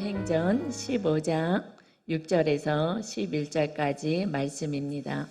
사도행전 15장 6절에서 11절까지 말씀입니다.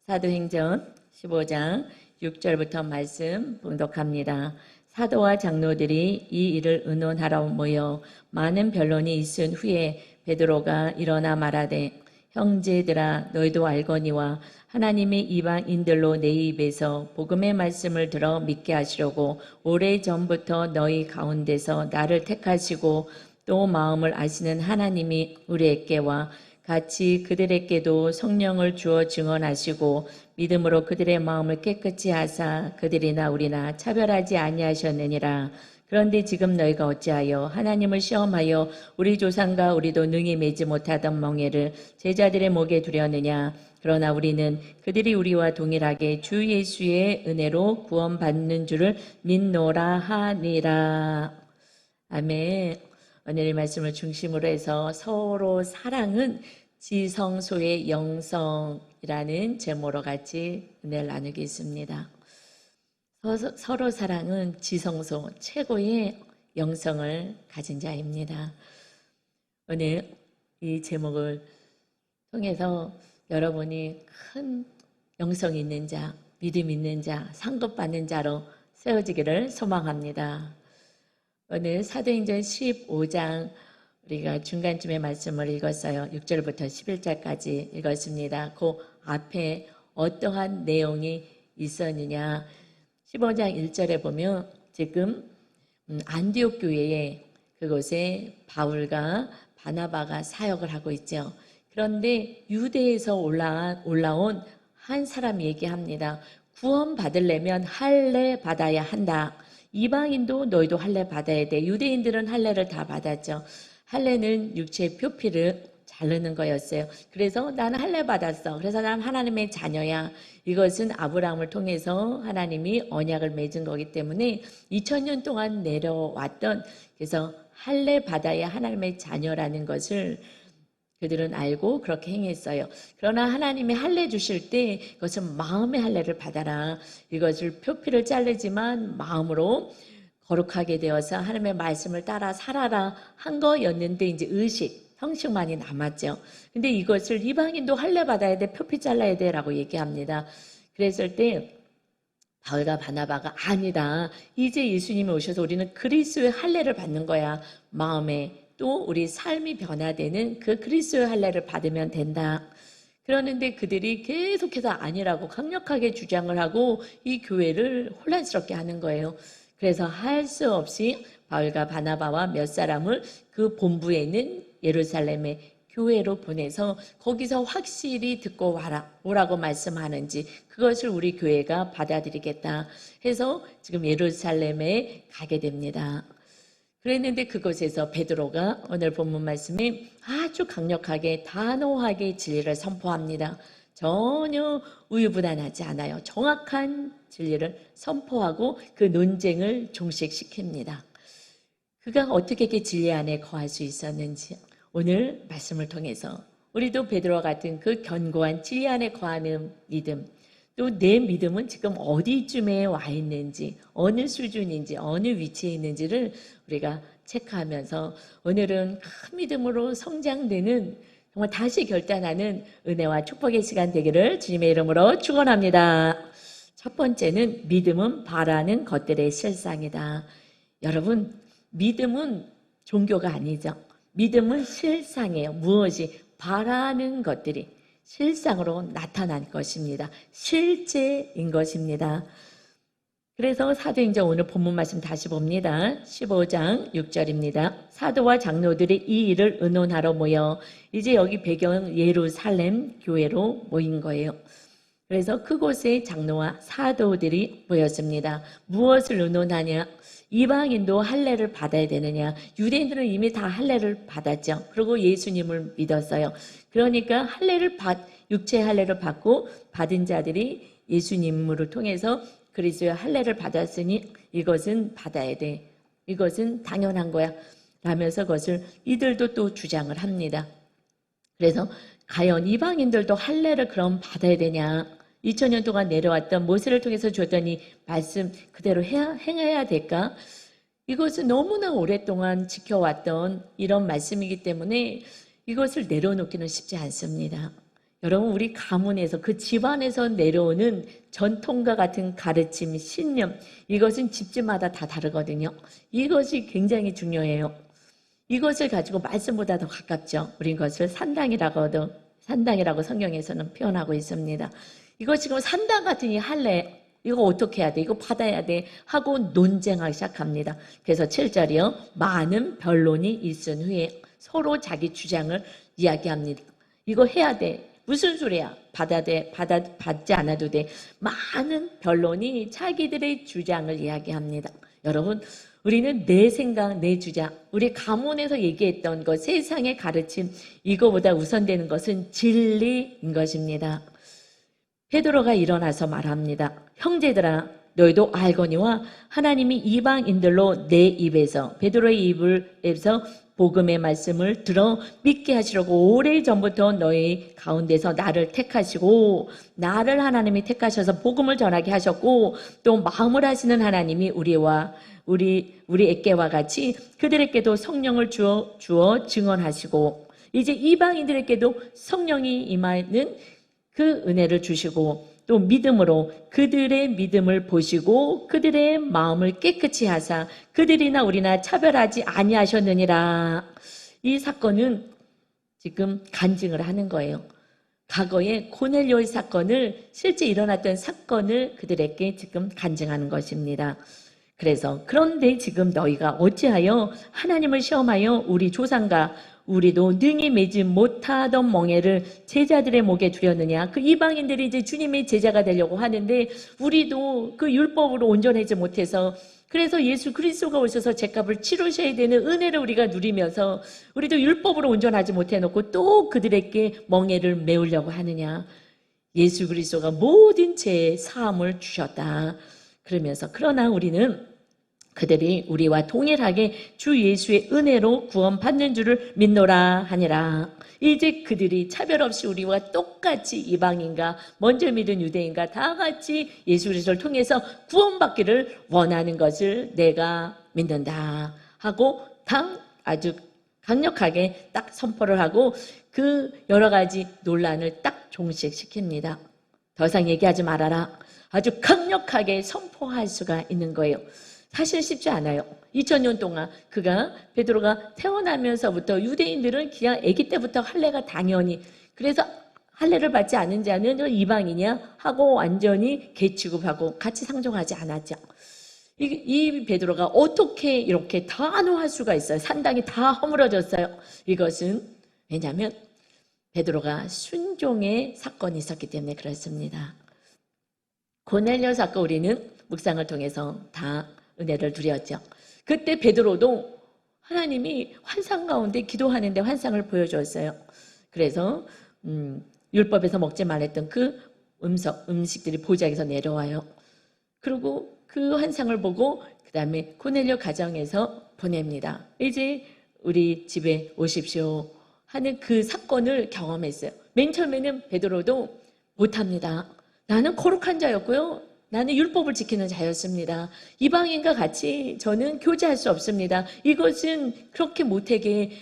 사도행전 15장 6절부터 말씀 봉독합니다. 사도와 장로들이 이 일을 의논하러 모여 많은 변론이 있은 후에 베드로가 일어나 말하되 형제들아 너희도 알거니와 하나님이 이방인들로 내 입에서 복음의 말씀을 들어 믿게 하시려고 오래전부터 너희 가운데서 나를 택하시고 또 마음을 아시는 하나님이 우리에게와 같이 그들에게도 성령을 주어 증언하시고 믿음으로 그들의 마음을 깨끗이 하사 그들이나 우리나 차별하지 아니하셨느니라. 그런데 지금 너희가 어찌하여 하나님을 시험하여 우리 조상과 우리도 능히 매지 못하던 멍에를 제자들의 목에 두려느냐. 그러나 우리는 그들이 우리와 동일하게 주 예수의 은혜로 구원받는 줄을 믿노라 하니라. 아멘. 오늘의 말씀을 중심으로 해서 서로 사랑은 지성소의 영성이라는 제목으로 같이 은혜를 나누겠습니다. 서로 사랑은 지성소 최고의 영성을 가진 자입니다. 오늘 이 제목을 통해서 여러분이 큰 영성 있는 자, 믿음 있는 자, 상급받는 자로 세워지기를 소망합니다. 오늘 사도행전 15장 우리가 중간쯤에 말씀을 읽었어요. 6절부터 11절까지 읽었습니다. 그 앞에 어떠한 내용이 있었느냐. 15장 1절에 보면 지금 안디옥 교회에 그곳에 바울과 바나바가 사역을 하고 있죠. 그런데 유대에서 올라온 한 사람이 얘기합니다. 구원 받으려면 할례 받아야 한다. 이방인도 너희도 할례 받아야 돼. 유대인들은 할례를 다 받았죠. 할례는 육체의 표피를 자르는 거였어요. 그래서 나는 할례 받았어. 그래서 난 하나님의 자녀야. 이것은 아브라함을 통해서 하나님이 언약을 맺은 거기 때문에 2000년 동안 내려왔던, 그래서 할례 받아야 하나님의 자녀라는 것을 그들은 알고 그렇게 행했어요. 그러나 하나님이 할례 주실 때 그것은 마음의 할례를 받아라. 이것을 표피를 자르지만 마음으로 거룩하게 되어서 하나님의 말씀을 따라 살아라 한 거였는데 이제 의식, 형식만이 남았죠. 근데 이것을 이방인도 할례 받아야 돼, 표피 잘라야 돼 라고 얘기합니다. 그랬을 때 바울과 바나바가 아니다. 이제 예수님이 오셔서 우리는 그리스도의 할례를 받는 거야. 마음에 또 우리 삶이 변화되는 그 그리스도의 할례를 받으면 된다. 그러는데 그들이 계속해서 아니라고 강력하게 주장을 하고 이 교회를 혼란스럽게 하는 거예요. 그래서 할 수 없이 바울과 바나바와 몇 사람을 그 본부에 있는 예루살렘의 교회로 보내서 거기서 확실히 듣고 오라고 말씀하는지 그것을 우리 교회가 받아들이겠다 해서 지금 예루살렘에 가게 됩니다. 그랬는데 그곳에서 베드로가 오늘 본문 말씀이 아주 강력하게 단호하게 진리를 선포합니다. 전혀 우유부단하지 않아요. 정확한 진리를 선포하고 그 논쟁을 종식시킵니다. 그가 어떻게 이렇게 진리 안에 거할 수 있었는지 오늘 말씀을 통해서 우리도 베드로와 같은 그 견고한 진리 안에 거하는 믿음, 또 내 믿음은 지금 어디쯤에 와 있는지, 어느 수준인지, 어느 위치에 있는지를 우리가 체크하면서 오늘은 큰 믿음으로 성장되는, 정말 다시 결단하는 은혜와 축복의 시간 되기를 주님의 이름으로 축원합니다. 첫 번째는 믿음은 바라는 것들의 실상이다. 여러분, 믿음은 종교가 아니죠. 믿음은 실상이에요. 무엇이 바라는 것들이 실상으로 나타난 것입니다. 실제인 것입니다. 그래서 사도행전 오늘 본문 말씀 다시 봅니다. 15장 6절입니다. 사도와 장로들이 이 일을 의논하러 모여, 이제 여기 배경 예루살렘 교회로 모인 거예요. 그래서 그곳에 장로와 사도들이 모였습니다. 무엇을 의논하냐? 이방인도 할례를 받아야 되느냐? 유대인들은 이미 다 할례를 받았죠. 그리고 예수님을 믿었어요. 그러니까 육체의 할례를 받고 받은 자들이 예수님으로 통해서 그리스도의 할례를 받았으니 이것은 받아야 돼. 이것은 당연한 거야. 라면서 그것을 이들도 또 주장을 합니다. 그래서 과연 이방인들도 할례를 그럼 받아야 되냐? 2000년 동안 내려왔던 모세를 통해서 줬던 이 말씀 그대로 행해야 될까? 이것은 너무나 오랫동안 지켜왔던 이런 말씀이기 때문에 이것을 내려놓기는 쉽지 않습니다. 여러분, 우리 가문에서 그 집안에서 내려오는 전통과 같은 가르침, 신념, 이것은 집집마다 다 다르거든요. 이것이 굉장히 중요해요. 이것을 가지고 말씀보다 더 가깝죠. 우리 이것을 산당이라고 성경에서는 표현하고 있습니다. 이거 지금 산당 같으니 할래? 이거 어떻게 해야 돼? 이거 받아야 돼? 하고 논쟁하기 시작합니다. 그래서 7절이요. 많은 변론이 있은 후에 서로 자기 주장을 이야기합니다. 이거 해야 돼. 무슨 소리야? 받지 않아도 돼. 많은 변론이 자기들의 주장을 이야기합니다. 여러분, 우리는 내 생각, 내 주장, 우리 가문에서 얘기했던 것, 세상의 가르침, 이거보다 우선되는 것은 진리인 것입니다. 베드로가 일어나서 말합니다. 형제들아, 너희도 알거니와 하나님이 이방인들로 내 입에서, 베드로의 입에서 복음의 말씀을 들어 믿게 하시려고 오래전부터 너희 가운데서 나를 택하시고, 나를 하나님이 택하셔서 복음을 전하게 하셨고, 또 마음을 하시는 하나님이 우리에게와 같이 그들에게도 성령을 주어 증언하시고, 이제 이방인들에게도 성령이 임하는 그 은혜를 주시고, 또 믿음으로 그들의 믿음을 보시고 그들의 마음을 깨끗이 하사 그들이나 우리나 차별하지 아니하셨느니라. 이 사건은 지금 간증을 하는 거예요. 과거에 고넬료의 사건을, 실제 일어났던 사건을 그들에게 지금 간증하는 것입니다. 그래서 그런데 지금 너희가 어찌하여 하나님을 시험하여 우리 조상과 우리도 능히 매지 못하던 멍에를 제자들의 목에 두렸느냐. 그 이방인들이 이제 주님의 제자가 되려고 하는데 우리도 그 율법으로 온전하지 못해서, 그래서 예수 그리스도가 오셔서 죄값을 치르셔야 되는 은혜를 우리가 누리면서 우리도 율법으로 온전하지 못해놓고 또 그들에게 멍에를 메우려고 하느냐. 예수 그리스도가 모든 죄의 사함을 주셨다. 그러면서 그러나 우리는 그들이 우리와 동일하게 주 예수의 은혜로 구원받는 줄을 믿노라 하니라. 이제 그들이 차별 없이 우리와 똑같이 이방인과 먼저 믿은 유대인과 다 같이 예수 그리스도를 통해서 구원받기를 원하는 것을 내가 믿는다 하고 아주 강력하게 딱 선포를 하고 그 여러 가지 논란을 딱 종식시킵니다. 더 이상 얘기하지 말아라. 아주 강력하게 선포할 수가 있는 거예요. 사실 쉽지 않아요. 2000년 동안 베드로가 태어나면서부터 유대인들은 그냥 아기 때부터 할례가 당연히, 그래서 할례를 받지 않은 자는 이방이냐 하고 완전히 개취급하고 같이 상종하지 않았죠. 이 베드로가 어떻게 이렇게 단호할 수가 있어요? 산당이 다 허물어졌어요. 이것은 왜냐하면 베드로가 순종의 사건이 있었기 때문에 그렇습니다. 고넬료 사건 우리는 묵상을 통해서 다 은혜를 누렸죠. 그때 베드로도 하나님이 환상 가운데 기도하는데 환상을 보여줬어요. 그래서 율법에서 먹지 말랬던 그 음식들이 보좌에서 내려와요. 그리고 그 환상을 보고 그 다음에 고넬료 가정에서 보냅니다. 이제 우리 집에 오십시오 하는 그 사건을 경험했어요. 맨 처음에는 베드로도 못합니다. 나는 거룩한 자였고요. 나는 율법을 지키는 자였습니다. 이방인과 같이 저는 교제할 수 없습니다. 이것은 그렇게 못하게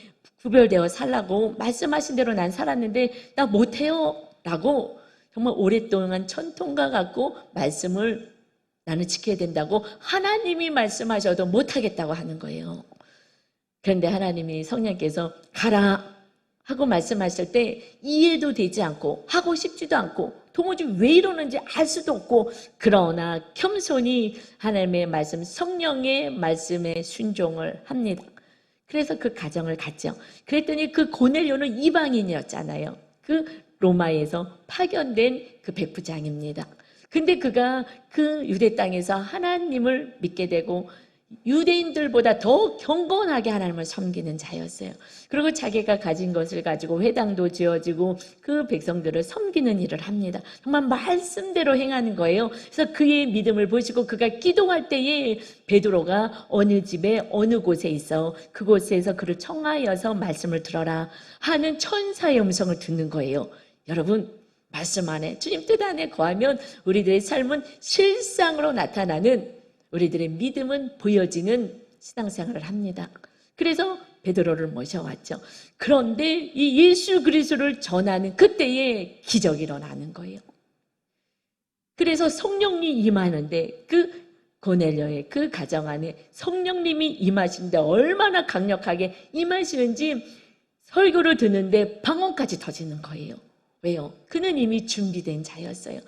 구별되어 살라고 말씀하신 대로 난 살았는데 나 못해요 라고 정말 오랫동안 천통과 같고 말씀을 나는 지켜야 된다고 하나님이 말씀하셔도 못하겠다고 하는 거예요. 그런데 하나님이 성령께서 가라 하고 말씀하실 때 이해도 되지 않고 하고 싶지도 않고 도무지 왜 이러는지 알 수도 없고, 그러나 겸손히 하나님의 말씀, 성령의 말씀에 순종을 합니다. 그래서 그 가정을 갔죠. 그랬더니 그 고넬료는 이방인이었잖아요. 그 로마에서 파견된 그 백부장입니다. 근데 그가 그 유대 땅에서 하나님을 믿게 되고 유대인들보다 더 경건하게 하나님을 섬기는 자였어요. 그리고 자기가 가진 것을 가지고 회당도 지어지고 그 백성들을 섬기는 일을 합니다. 정말 말씀대로 행하는 거예요. 그래서 그의 믿음을 보시고 그가 기도할 때에 베드로가 어느 집에 어느 곳에 있어 그곳에서 그를 청하여서 말씀을 들어라 하는 천사의 음성을 듣는 거예요. 여러분, 말씀 안에 주님 뜻 안에 거하면 우리들의 삶은 실상으로 나타나는, 우리들의 믿음은 보여지는 신앙생활을 합니다. 그래서 베드로를 모셔왔죠. 그런데 이 예수 그리스도를 전하는 그때에 기적이 일어나는 거예요. 그래서 성령이 임하는데 그 고넬료의 그 가정 안에 성령님이 임하시는데 얼마나 강력하게 임하시는지 설교를 듣는데 방언까지 터지는 거예요. 왜요? 그는 이미 준비된 자였어요.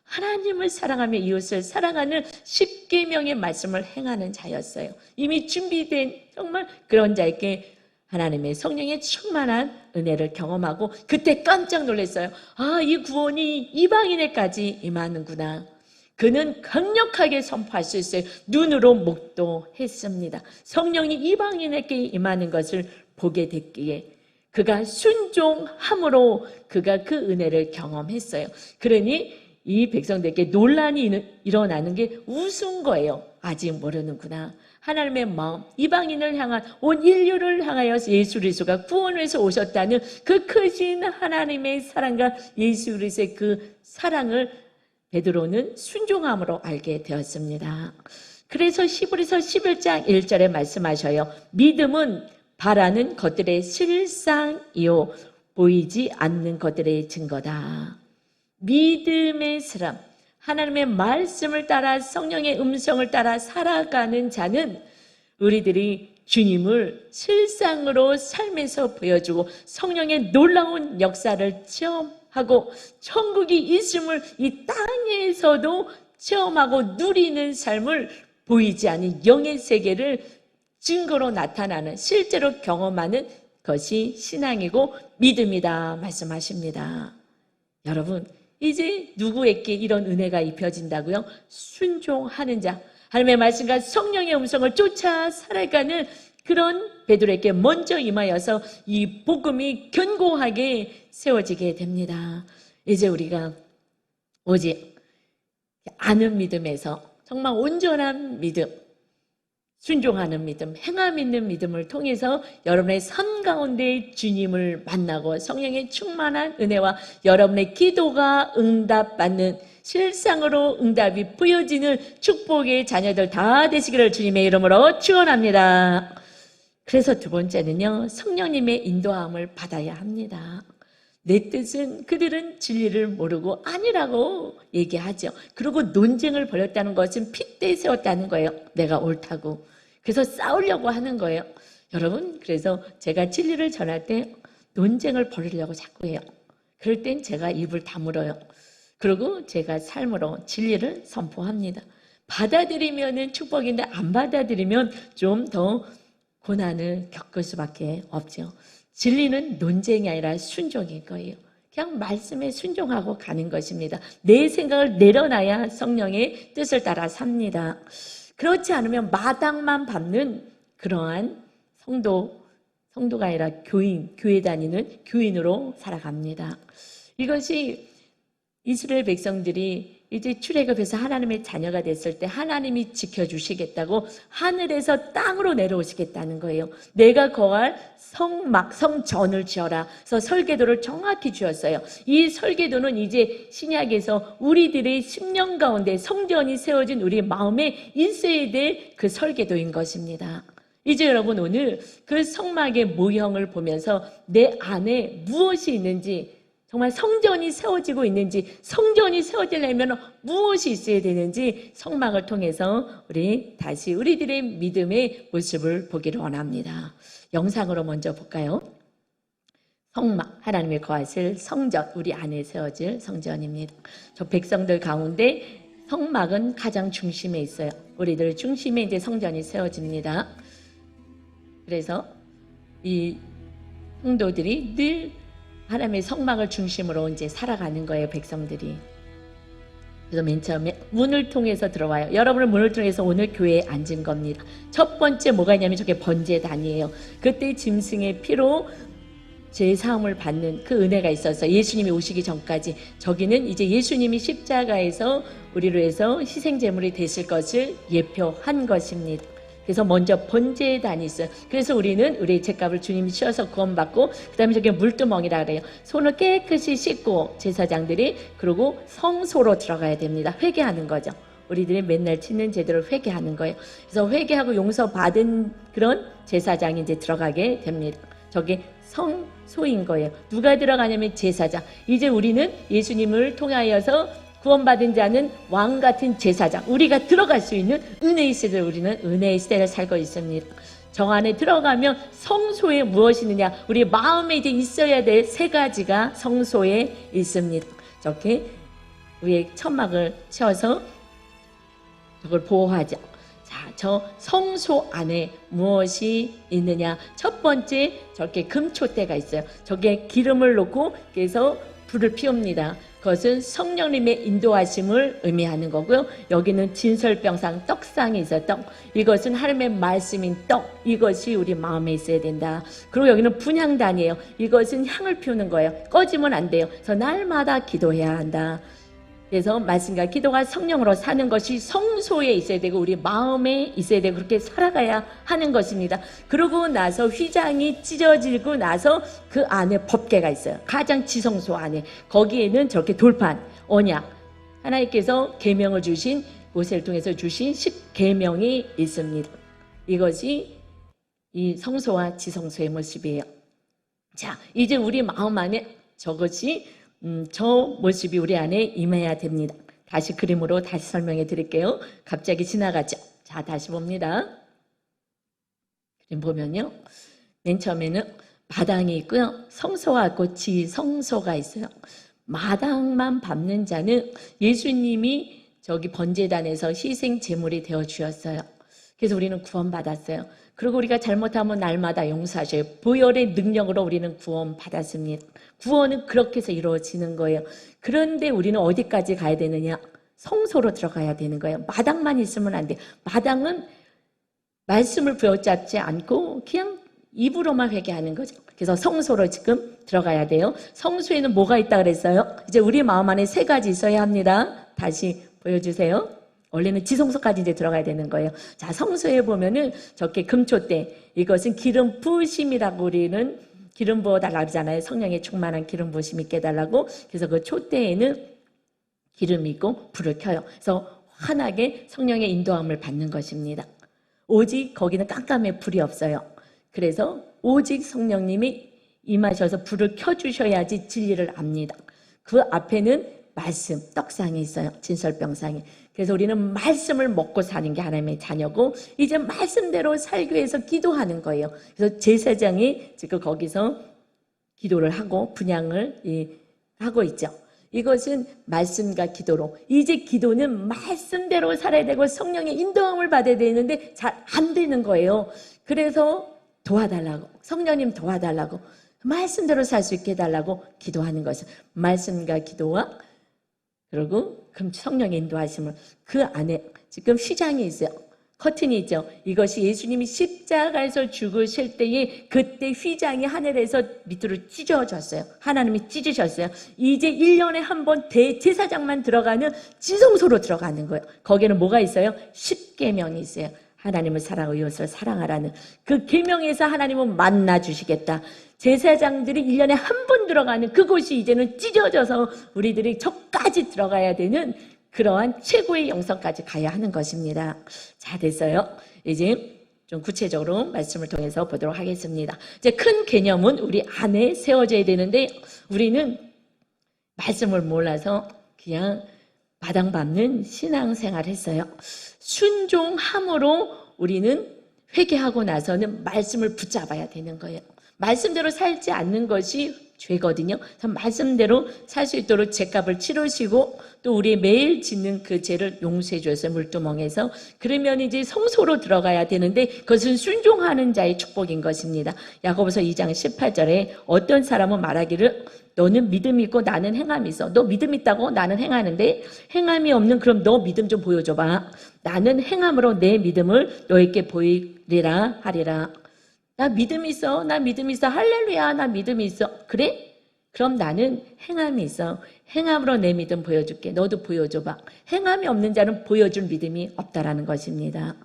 하나님을 사랑하며 이웃을 사랑하는 십계명의 말씀을 행하는 자였어요. 이미 준비된 정말 그런 자에게 하나님의 성령의 충만한 은혜를 경험하고 그때 깜짝 놀랐어요. 아, 이 구원이 이방인에까지 임하는구나. 그는 강력하게 선포할 수 있어요. 눈으로 목도했습니다. 성령이 이방인에게 임하는 것을 보게 됐기에 그가 순종함으로 그가 그 은혜를 경험했어요. 그러니 이 백성들에게 논란이 일어나는 게 우스운 거예요. 아직 모르는구나. 하나님의 마음, 이방인을 향한 온 인류를 향하여 예수 그리스도가 구원을 해서 오셨다는 그 크신 하나님의 사랑과 예수 그리스도의 그 사랑을 베드로는 순종함으로 알게 되었습니다. 그래서 히브리서 11장 1절에 말씀하셔요. 믿음은 바라는 것들의 실상이요 보이지 않는 것들의 증거다. 믿음의 사람, 하나님의 말씀을 따라 성령의 음성을 따라 살아가는 자는 우리들이 주님을 실상으로 삶에서 보여주고 성령의 놀라운 역사를 체험하고 천국이 있음을 이 땅에서도 체험하고 누리는 삶을 보이지 않는 영의 세계를 증거로 나타나는 실제로 경험하는 것이 신앙이고 믿음이다 말씀하십니다. 여러분, 이제 누구에게 이런 은혜가 입혀진다고요? 순종하는 자, 하나님의 말씀과 성령의 음성을 쫓아 살아가는 그런 베드로에게 먼저 임하여서 이 복음이 견고하게 세워지게 됩니다. 이제 우리가 오직 아는 믿음에서 정말 온전한 믿음, 순종하는 믿음, 행함 있는 믿음을 통해서 여러분의 삶 가운데 주님을 만나고 성령의 충만한 은혜와 여러분의 기도가 응답받는 실상으로 응답이 보여지는 축복의 자녀들 다 되시기를 주님의 이름으로 축원합니다. 그래서 두 번째는요, 성령님의 인도함을 받아야 합니다. 내 뜻은 그들은 진리를 모르고 아니라고 얘기하죠. 그리고 논쟁을 벌였다는 것은 핏대 세웠다는 거예요. 내가 옳다고. 그래서 싸우려고 하는 거예요. 여러분, 그래서 제가 진리를 전할 때 논쟁을 벌이려고 자꾸 해요. 그럴 땐 제가 입을 다물어요. 그리고 제가 삶으로 진리를 선포합니다. 받아들이면 축복인데 안 받아들이면 좀 더 고난을 겪을 수밖에 없죠. 진리는 논쟁이 아니라 순종인 거예요. 그냥 말씀에 순종하고 가는 것입니다. 내 생각을 내려놔야 성령의 뜻을 따라 삽니다. 그렇지 않으면 마당만 밟는 그러한 성도가 아니라 교회 다니는 교인으로 살아갑니다. 이것이 이스라엘 백성들이 이제 출애굽에서 하나님의 자녀가 됐을 때 하나님이 지켜주시겠다고 하늘에서 땅으로 내려오시겠다는 거예요. 내가 거할 성전을 지어라. 그래서 설계도를 정확히 주었어요. 이 설계도는 이제 신약에서 우리들의 심령 가운데 성전이 세워진 우리 마음에 있어야 될 그 설계도인 것입니다. 이제 여러분 오늘 그 성막의 모형을 보면서 내 안에 무엇이 있는지, 정말 성전이 세워지고 있는지, 성전이 세워지려면 무엇이 있어야 되는지 성막을 통해서 우리 다시 우리들의 믿음의 모습을 보기를 원합니다. 영상으로 먼저 볼까요? 성막, 하나님의 거하실 성전, 우리 안에 세워질 성전입니다. 저 백성들 가운데 성막은 가장 중심에 있어요. 우리들 중심에 이제 성전이 세워집니다. 그래서 이 성도들이 늘 하나님의 성막을 중심으로 이제 살아가는 거예요, 백성들이. 그래서 맨 처음에 문을 통해서 들어와요. 여러분을 문을 통해서 오늘 교회에 앉은 겁니다. 첫 번째 뭐가 있냐면 저게 번제단이에요. 그때 짐승의 피로 제사함을 받는 그 은혜가 있어서 예수님이 오시기 전까지 저기는 이제 예수님이 십자가에서 우리로 해서 희생제물이 되실 것을 예표한 것입니다. 그래서 먼저 번제단이 있어요. 그래서 우리는 우리의 죄값을 주님이 치어서 구원받고 그 다음에 저게 물두멍이라 그래요. 손을 깨끗이 씻고 제사장들이 그리고 성소로 들어가야 됩니다. 회개하는 거죠. 우리들이 맨날 짓는 제도를 회개하는 거예요. 그래서 회개하고 용서받은 그런 제사장이 이제 들어가게 됩니다. 저게 성소인 거예요. 누가 들어가냐면 제사장. 이제 우리는 예수님을 통하여서 구원받은 자는 왕 같은 제사장, 우리가 들어갈 수 있는 은혜의 시대를, 우리는 은혜의 시대를 살고 있습니다. 정 안에 들어가면 성소에 무엇이 있느냐, 우리 마음에 이제 있어야 될 세 가지가 성소에 있습니다. 저렇게 위에 천막을 쳐서 그걸 보호하죠. 자, 저 성소 안에 무엇이 있느냐? 첫 번째, 저렇게 금초대가 있어요. 저게 기름을 놓고 그래서 불을 피웁니다. 그것은 성령님의 인도하심을 의미하는 거고요. 여기는 진설병상, 떡상이 있어요. 떡. 이것은 하나님의 말씀인 떡. 이것이 우리 마음에 있어야 된다. 그리고 여기는 분향단이에요. 이것은 향을 피우는 거예요. 꺼지면 안 돼요. 그래서 날마다 기도해야 한다. 그래서 말씀과 기도가 성령으로 사는 것이 성소에 있어야 되고 우리 마음에 있어야 되고 그렇게 살아가야 하는 것입니다. 그러고 나서 휘장이 찢어지고 나서 그 안에 법궤가 있어요. 가장 지성소 안에. 거기에는 저렇게 돌판, 언약, 하나님께서 계명을 주신, 모세를 통해서 주신 10계명이 있습니다. 이것이 이 성소와 지성소의 모습이에요. 자, 이제 우리 마음 안에 저것이 저 모습이 우리 안에 임해야 됩니다. 다시 그림으로 다시 설명해 드릴게요. 갑자기 지나가죠. 자, 다시 봅니다. 그림 보면요. 맨 처음에는 마당이 있고요. 성소가 있고 지성소가 있어요. 마당만 밟는 자는 예수님이 저기 번제단에서 희생 제물이 되어 주었어요. 그래서 우리는 구원받았어요. 그리고 우리가 잘못하면 날마다 용서하셔요. 보혈의 능력으로 우리는 구원받았습니다. 구원은 그렇게 해서 이루어지는 거예요. 그런데 우리는 어디까지 가야 되느냐? 성소로 들어가야 되는 거예요. 마당만 있으면 안 돼요. 마당은 말씀을 부여잡지 않고 그냥 입으로만 회개하는 거죠. 그래서 성소로 지금 들어가야 돼요. 성소에는 뭐가 있다 그랬어요? 이제 우리 마음 안에 세 가지 있어야 합니다. 다시 보여주세요. 원래는 지성소까지 이제 들어가야 되는 거예요. 자, 성소에 보면은 저렇게 금초대, 이것은 기름 부으심이라고 우리는 기름 부어달라고 그러잖아요. 성령의 충만한 기름 부으심 있게 해달라고. 그래서 그 촛대에는 기름이 있고 불을 켜요. 그래서 환하게 성령의 인도함을 받는 것입니다. 오직 거기는 깜깜해 불이 없어요. 그래서 오직 성령님이 임하셔서 불을 켜주셔야지 진리를 압니다. 그 앞에는 말씀, 떡상이 있어요. 진설병상이. 그래서 우리는 말씀을 먹고 사는 게 하나님의 자녀고 이제 말씀대로 살기 위해서 기도하는 거예요. 그래서 제사장이 지금 거기서 기도를 하고 분향을 하고 있죠. 이것은 말씀과 기도로, 이제 기도는 말씀대로 살아야 되고 성령의 인도함을 받아야 되는데 잘 안 되는 거예요. 그래서 도와달라고, 성령님 도와달라고, 말씀대로 살 수 있게 해달라고 기도하는 것은 말씀과 기도와 그리고 그럼 성령의 인도하심을 그 안에 지금 휘장이 있어요. 커튼이 있죠. 이것이 예수님이 십자가에서 죽으실 때에 그때 휘장이 하늘에서 밑으로 찢어졌어요. 하나님이 찢으셨어요. 이제 1년에 한 번 대제사장만 들어가는 지성소로 들어가는 거예요. 거기에는 뭐가 있어요? 10계명이 있어요. 하나님을 사랑하고 이웃을 사랑하라는 그 계명에서 하나님은 만나 주시겠다. 제사장들이 1년에 한 번 들어가는 그곳이 이제는 찢어져서 우리들이 저까지 들어가야 되는 그러한 최고의 영성까지 가야 하는 것입니다. 자, 됐어요. 이제 좀 구체적으로 말씀을 통해서 보도록 하겠습니다. 이제 큰 개념은 우리 안에 세워져야 되는데 우리는 말씀을 몰라서 그냥 마당 밟는 신앙생활 했어요. 순종함으로 우리는 회개하고 나서는 말씀을 붙잡아야 되는 거예요. 말씀대로 살지 않는 것이 죄거든요. 말씀대로 살 수 있도록 죄값을 치르시고 또 우리 매일 짓는 그 죄를 용서해 주셨어요. 물두멍에서. 그러면 이제 성소로 들어가야 되는데 그것은 순종하는 자의 축복인 것입니다. 야고보서 2장 18절에 어떤 사람은 말하기를 너는 믿음이 있고 나는 행함이 있어. 너 믿음 있다고 나는 행하는데 행함이 없는 그럼 너 믿음 좀 보여줘봐. 나는 행함으로 내 믿음을 너에게 보이리라 하리라. 나 믿음 있어. 나 믿음 있어. 할렐루야. 나 믿음이 있어. 그래? 그럼 나는 행함이 있어. 행함으로 내 믿음 보여줄게. 너도 보여줘봐. 행함이 없는 자는 보여줄 믿음이 없다라는 것입니다.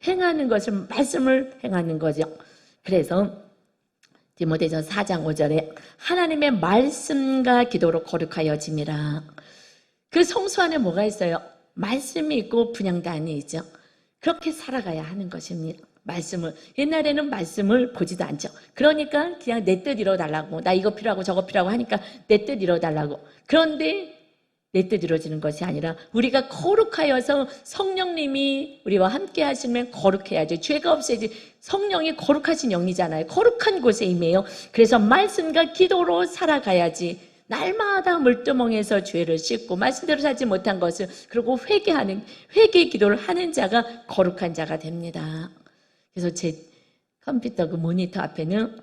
행하는 것은 말씀을 행하는 거죠. 그래서 디모데전서 4장 5절에 하나님의 말씀과 기도로 거룩하여짐이라. 그 성소 안에 뭐가 있어요? 말씀이 있고 분향단이 있죠. 그렇게 살아가야 하는 것입니다. 말씀을, 옛날에는 말씀을 보지도 않죠. 그러니까 그냥 내 뜻 이뤄달라고, 나 이거 필요하고 저거 필요하고 하니까 내 뜻 이뤄달라고. 그런데 내 뜻 이루어지는 것이 아니라 우리가 거룩하여서 성령님이 우리와 함께 하시면 거룩해야죠. 죄가 없어야지. 성령이 거룩하신 영이잖아요. 거룩한 곳에 임해요. 그래서 말씀과 기도로 살아가야지. 날마다 물두멍에서 죄를 씻고 말씀대로 살지 못한 것을 그리고 회개하는, 회개 기도를 하는 자가 거룩한 자가 됩니다. 그래서 제 컴퓨터 그 모니터 앞에는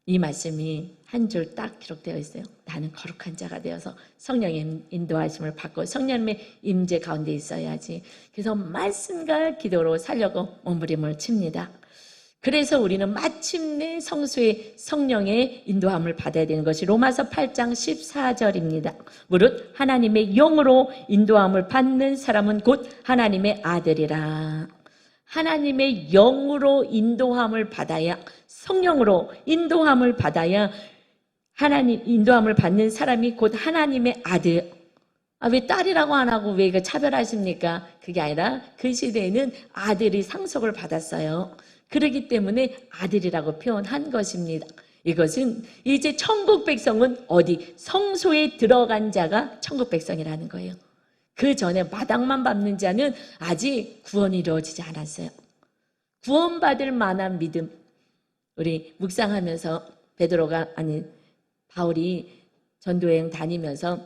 이 말씀이 한 줄 딱 기록되어 있어요. 나는 거룩한 자가 되어서 성령의 인도하심을 받고 성령의 임재 가운데 있어야지. 그래서 말씀과 기도로 살려고 몸부림을 칩니다. 그래서 우리는 마침내 성수의 성령의 인도함을 받아야 되는 것이 로마서 8장 14절입니다. 무릇 하나님의 영으로 인도함을 받는 사람은 곧 하나님의 아들이라. 하나님의 영으로 인도함을 받아야, 성령으로 인도함을 받아야 하나님 인도함을 받는 사람이 곧 하나님의 아들. 왜 딸이라고 안 하고 왜 이거 차별하십니까? 그게 아니라 그 시대에는 아들이 상속을 받았어요. 그렇기 때문에 아들이라고 표현한 것입니다. 이것은 이제 천국 백성은 어디 성소에 들어간 자가 천국 백성이라는 거예요. 그 전에 마당만 밟는 자는 아직 구원이 이루어지지 않았어요. 구원받을 만한 믿음. 우리 묵상하면서 바울이 전도여행 다니면서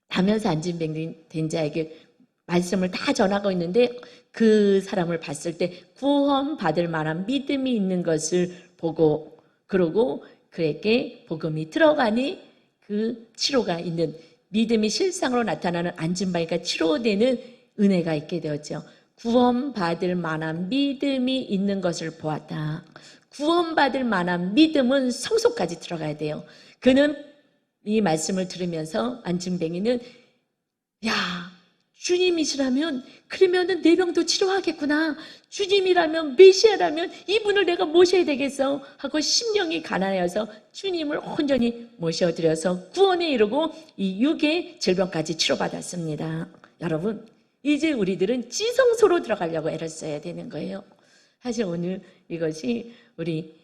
나면서 안진뱅된 자에게 말씀을 다 전하고 있는데 그 사람을 봤을 때 구원받을 만한 믿음이 있는 것을 보고, 그러고 그에게 복음이 들어가니 그 치료가 있는, 믿음이 실상으로 나타나는 안진뱅이가 치료되는 은혜가 있게 되었죠. 구원받을 만한 믿음이 있는 것을 보았다. 구원받을 만한 믿음은 성소까지 들어가야 돼요. 그는 이 말씀을 들으면서 안진뱅이는 야, 주님이시라면 그러면은 내 병도 치료하겠구나. 주님이라면 메시아라면 이분을 내가 모셔야 되겠어 하고 심령이 가난하여서 주님을 온전히 모셔드려서 구원에 이르고 이 육의 질병까지 치료받았습니다. 여러분, 이제 우리들은 지성소로 들어가려고 애를 써야 되는 거예요. 사실 오늘 이것이 우리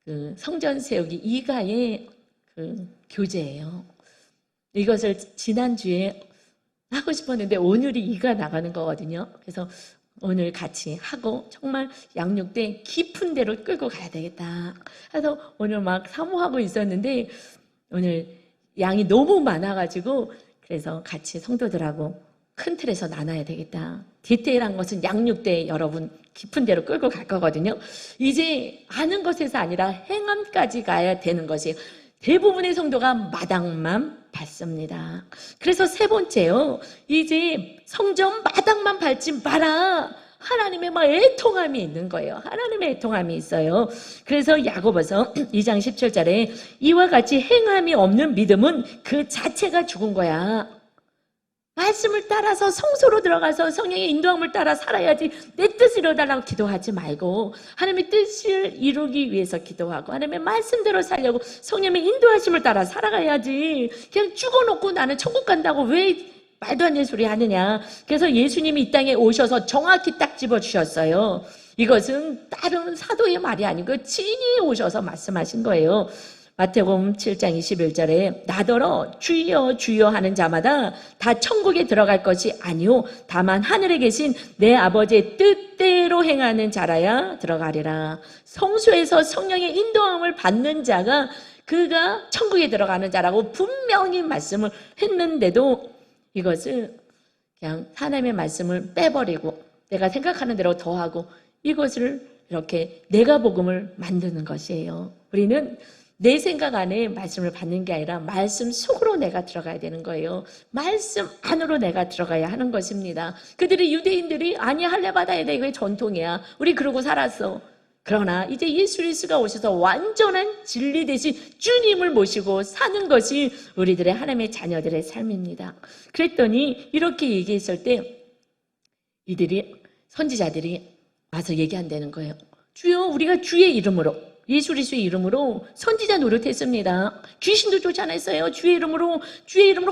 그 성전 세우기 2가의 그 교재예요. 이것을 지난주에 하고 싶었는데 오늘이 2가 나가는 거거든요. 그래서 오늘 같이 하고 정말 양육대 깊은 데로 끌고 가야 되겠다. 그래서 오늘 막 사모하고 있었는데 오늘 양이 너무 많아가지고 그래서 같이 성도들하고 큰 틀에서 나눠야 되겠다. 디테일한 것은 양육대 여러분 깊은 데로 끌고 갈 거거든요. 이제 아는 것에서 아니라 행함까지 가야 되는 것이에요. 대부분의 성도가 마당만 밟습니다. 그래서 세 번째요. 이제 성전 마당만 밟지 마라. 하나님의 막 애통함이 있는 거예요. 하나님의 애통함이 있어요. 그래서 야고보서 2장 17절에 이와 같이 행함이 없는 믿음은 그 자체가 죽은 거야. 말씀을 따라서 성소로 들어가서 성령의 인도함을 따라 살아야지 내 뜻을 이뤄달라고 기도하지 말고 하나님의 뜻을 이루기 위해서 기도하고 하나님의 말씀대로 살려고 성령의 인도하심을 따라 살아가야지. 그냥 죽어놓고 나는 천국 간다고 왜 말도 안 되는 소리 하느냐. 그래서 예수님이 이 땅에 오셔서 정확히 딱 집어주셨어요. 이것은 다른 사도의 말이 아니고 진이 오셔서 말씀하신 거예요. 마태복음 7장 21절에 나더러 주여 주여 하는 자마다 다 천국에 들어갈 것이 아니오 다만 하늘에 계신 내 아버지의 뜻대로 행하는 자라야 들어가리라. 성소에서 성령의 인도함을 받는 자가 그가 천국에 들어가는 자라고 분명히 말씀을 했는데도 이것을 그냥 하나님의 말씀을 빼버리고 내가 생각하는 대로 더하고 이것을 이렇게 내가 복음을 만드는 것이에요. 우리는 내 생각 안에 말씀을 받는 게 아니라 말씀 속으로 내가 들어가야 되는 거예요. 말씀 안으로 내가 들어가야 하는 것입니다. 그들이 유대인들이 아니 할례 받아야 돼. 이게 전통이야. 우리 그러고 살았어. 그러나 이제 예수 그리스도가 오셔서 완전한 진리 대신 주님을 모시고 사는 것이 우리들의 하나님의 자녀들의 삶입니다. 그랬더니 이렇게 얘기했을 때 이들이 선지자들이 와서 얘기한다는 거예요. 주여 우리가 주의 이름으로 예수 그리스도의 이름으로 선지자 노릇했습니다. 귀신도 쫓아냈어요. 주의 이름으로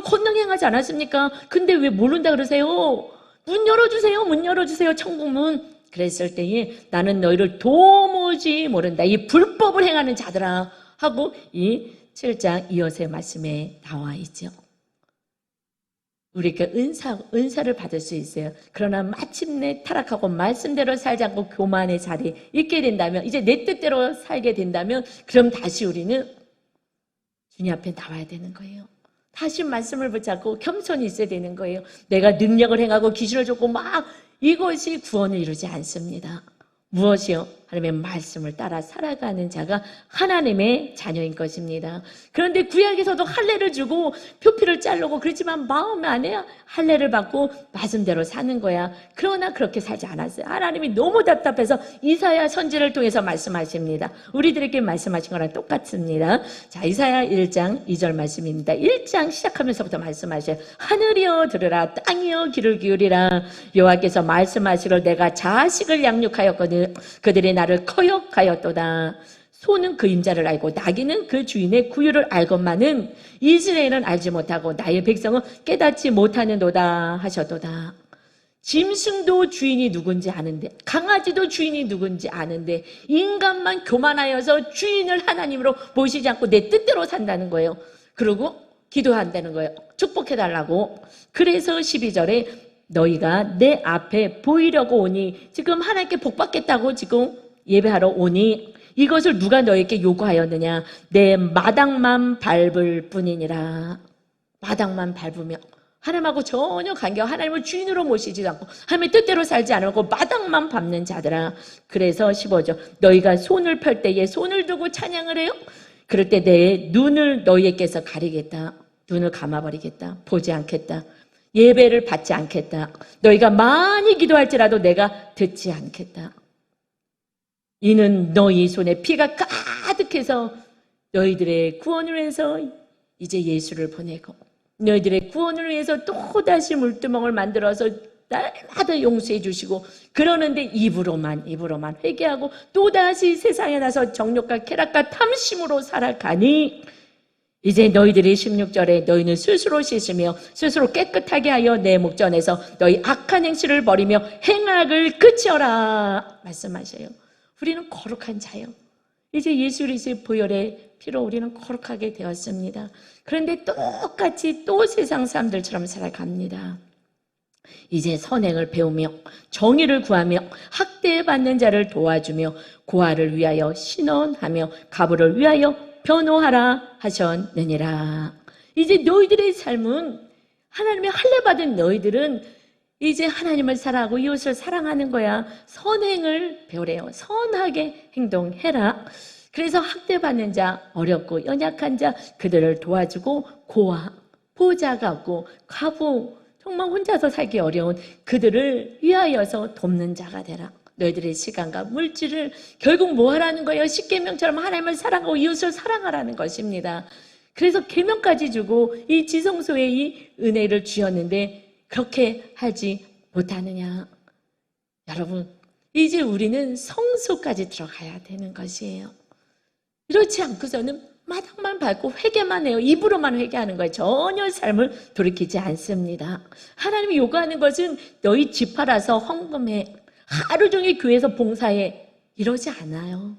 권능 행하지 않았습니까? 근데 왜 모른다 그러세요? 문 열어주세요. 문 열어주세요. 천국문. 그랬을 때에 나는 너희를 도무지 모른다. 이 불법을 행하는 자들아 하고 이 7장 이어서의 말씀에 나와 있죠. 우리가 은사를 받을 수 있어요. 그러나 마침내 타락하고 말씀대로 살지 않고 교만의 자리에 있게 된다면, 이제 내 뜻대로 살게 된다면, 그럼 다시 우리는 주님 앞에 나와야 되는 거예요. 다시 말씀을 붙잡고 겸손히 있어야 되는 거예요. 내가 능력을 행하고 귀신을 쫓고 막 이것이 구원을 이루지 않습니다. 무엇이요? 하나님의 말씀을 따라 살아가는 자가 하나님의 자녀인 것입니다. 그런데 구약에서도 할례를 주고 표피를 자르고 그렇지만 마음 안에 할례를 받고 말씀대로 사는 거야. 그러나 그렇게 살지 않았어요. 하나님이 너무 답답해서 이사야 선지를 통해서 말씀하십니다. 우리들에게 말씀하신 거랑 똑같습니다. 자, 이사야 1장 2절 말씀입니다. 1장 시작하면서부터 말씀하셔요. 하늘이여 들으라, 땅이여 귀를 기울이라. 여호와께서 말씀하시기를 내가 자식을 양육하였거든 그들이 나를 거역하였도다. 소는 그 임자를 알고 나귀는 그 주인의 구유를 알건만은 이스라엘은 알지 못하고 나의 백성은 깨닫지 못하는도다 하셨도다. 짐승도 주인이 누군지 아는데, 강아지도 주인이 누군지 아는데 인간만 교만하여서 주인을 하나님으로 모시지 않고 내 뜻대로 산다는 거예요. 그리고 기도한다는 거예요. 축복해달라고. 그래서 12절에 너희가 내 앞에 보이려고 오니, 지금 하나님께 복받겠다고 지금 예배하러 오니 이것을 누가 너에게 요구하였느냐? 내 마당만 밟을 뿐이니라. 마당만 밟으며 하나님하고 전혀 관계가, 하나님을 주인으로 모시지 않고 하나님의 뜻대로 살지 않고 마당만 밟는 자들아. 그래서 15절 너희가 손을 펼 때에 손을 두고 찬양을 해요. 그럴 때 내 눈을 너희에게서 가리겠다. 눈을 감아버리겠다. 보지 않겠다. 예배를 받지 않겠다. 너희가 많이 기도할지라도 내가 듣지 않겠다. 이는 너희 손에 피가 가득해서 너희들의 구원을 위해서 이제 예수를 보내고 너희들의 구원을 위해서 또다시 물두멍을 만들어서 날마다 용서해 주시고, 그러는데 입으로만 회개하고 또다시 세상에 나서 정욕과 쾌락과 탐심으로 살아가니 이제 너희들이 16절에 너희는 스스로 씻으며 스스로 깨끗하게 하여 내 목전에서 너희 악한 행실을 버리며 행악을 그치어라 말씀하셔요. 우리는 거룩한 자요. 이제 예수 그리스도의 보혈의 피로 우리는 거룩하게 되었습니다. 그런데 똑같이 또 세상 사람들처럼 살아갑니다. 이제 선행을 배우며 정의를 구하며 학대받는 자를 도와주며 고아를 위하여 신원하며 가부를 위하여 변호하라 하셨느니라. 이제 너희들의 삶은, 하나님의 할례받은 너희들은 이제 하나님을 사랑하고 이웃을 사랑하는 거야. 선행을 배우래요. 선하게 행동해라. 그래서 학대받는 자, 어렵고 연약한 자 그들을 도와주고, 고아, 보호자가 없고 과부, 정말 혼자서 살기 어려운 그들을 위하여서 돕는 자가 되라. 너희들의 시간과 물질을 결국 뭐 하라는 거예요? 십계명처럼 하나님을 사랑하고 이웃을 사랑하라는 것입니다. 그래서 계명까지 주고 이 지성소에 이 은혜를 주었는데 그렇게 하지 못하느냐? 여러분, 이제 우리는 성소까지 들어가야 되는 것이에요. 이렇지 않고서는 마당만 밟고 회개만 해요. 입으로만 회개하는 거예요. 전혀 삶을 돌이키지 않습니다. 하나님이 요구하는 것은 너희 집 팔아서 헌금해, 하루 종일 교회에서 봉사해, 이러지 않아요.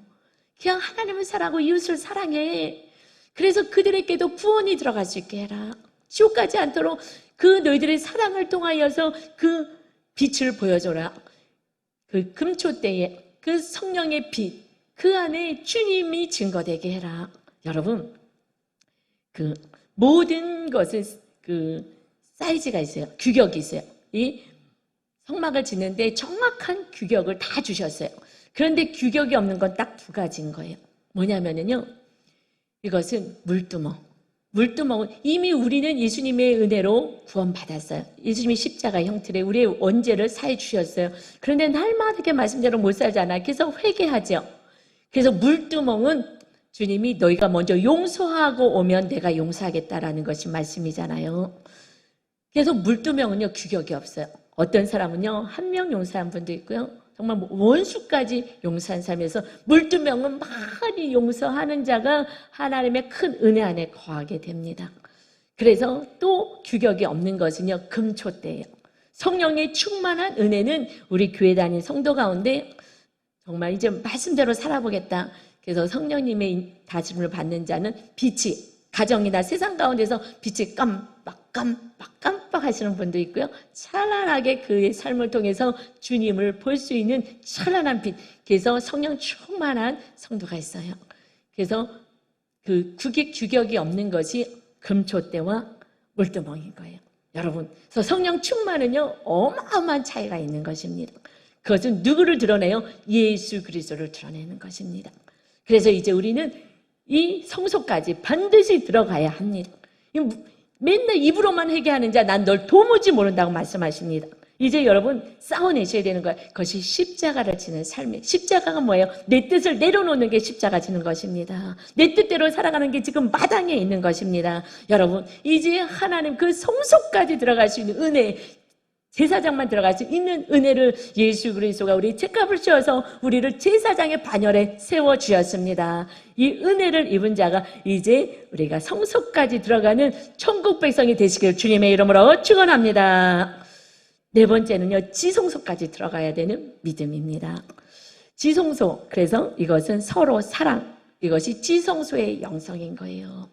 그냥 하나님을 사랑하고 이웃을 사랑해. 그래서 그들에게도 구원이 들어갈 수 있게 해라. 지옥 가지 않도록 그 너희들의 사랑을 통하여서 그 빛을 보여줘라. 그 금초대에 그 성령의 빛, 그 안에 주님이 증거되게 해라. 여러분, 그 모든 것은 그 사이즈가 있어요. 규격이 있어요. 이 성막을 짓는데 정확한 규격을 다 주셨어요. 그런데 규격이 없는 건 딱 두 가지인 거예요. 뭐냐면요, 이것은 물두멍. 물두멍은 이미 우리는 예수님의 은혜로 구원받았어요. 예수님이 십자가 형틀에 우리의 원죄를 사해 주셨어요. 그런데 날마다 이렇게 말씀대로 못 살잖아. 그래서 회개하죠. 그래서 물두멍은 주님이 너희가 먼저 용서하고 오면 내가 용서하겠다라는 것이 말씀이잖아요. 그래서 물두멍은요, 규격이 없어요. 어떤 사람은요, 한 명 용서한 분도 있고요, 정말 원수까지 용서한 사람에서 물두명은 많이 용서하는 자가 하나님의 큰 은혜 안에 거하게 됩니다. 그래서 또 규격이 없는 것은요, 금초대예요. 성령의 충만한 은혜는 우리 교회 다닌 성도 가운데 정말 이제 말씀대로 살아보겠다. 그래서 성령님의 다짐을 받는 자는 빛이 가정이나 세상 가운데서 빛이 깜빡 하시는 분도 있고요. 찬란하게 그의 삶을 통해서 주님을 볼 수 있는 찬란한 빛. 그래서 성령 충만한 성도가 있어요. 그래서 그 국익 규격이 없는 것이 금초대와 물두멍인 거예요. 여러분, 그래서 성령 충만은요 어마어마한 차이가 있는 것입니다. 그것은 누구를 드러내요? 예수 그리스도를 드러내는 것입니다. 그래서 이제 우리는 이 성소까지 반드시 들어가야 합니다. 맨날 입으로만 회개하는 자, 난 널 도무지 모른다고 말씀하십니다. 이제 여러분 싸워내셔야 되는 거예요. 그것이 십자가를 지는 삶이에요. 십자가가 뭐예요? 내 뜻을 내려놓는 게 십자가 지는 것입니다. 내 뜻대로 살아가는 게 지금 마당에 있는 것입니다. 여러분, 이제 하나님 그 성소까지 들어갈 수 있는 은혜, 제사장만 들어갈 수 있는 은혜를 예수 그리스도가 우리 책값을 씌워서 우리를 제사장의 반열에 세워주셨습니다. 이 은혜를 입은 자가 이제 우리가 성소까지 들어가는 천국 백성이 되시길 주님의 이름으로 축원합니다. 네 번째는요, 지성소까지 들어가야 되는 믿음입니다. 지성소, 그래서 이것은 서로 사랑, 이것이 지성소의 영성인 거예요.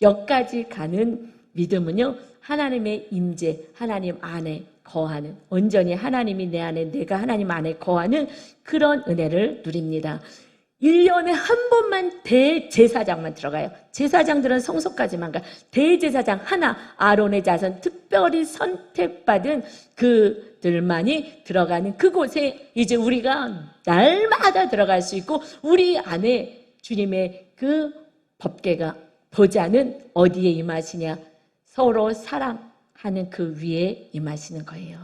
여기까지 가는 믿음은요, 하나님의 임재, 하나님 안에 거하는, 온전히 하나님이 내 안에, 내가 하나님 안에 거하는 그런 은혜를 누립니다. 1년에 한 번만 대제사장만 들어가요. 제사장들은 성소까지만 가요. 대제사장 하나, 아론의 자손 특별히 선택받은 그들만이 들어가는 그곳에 이제 우리가 날마다 들어갈 수 있고, 우리 안에 주님의 그 법궤가, 보좌는 어디에 임하시냐? 서로 사랑하는 그 위에 임하시는 거예요.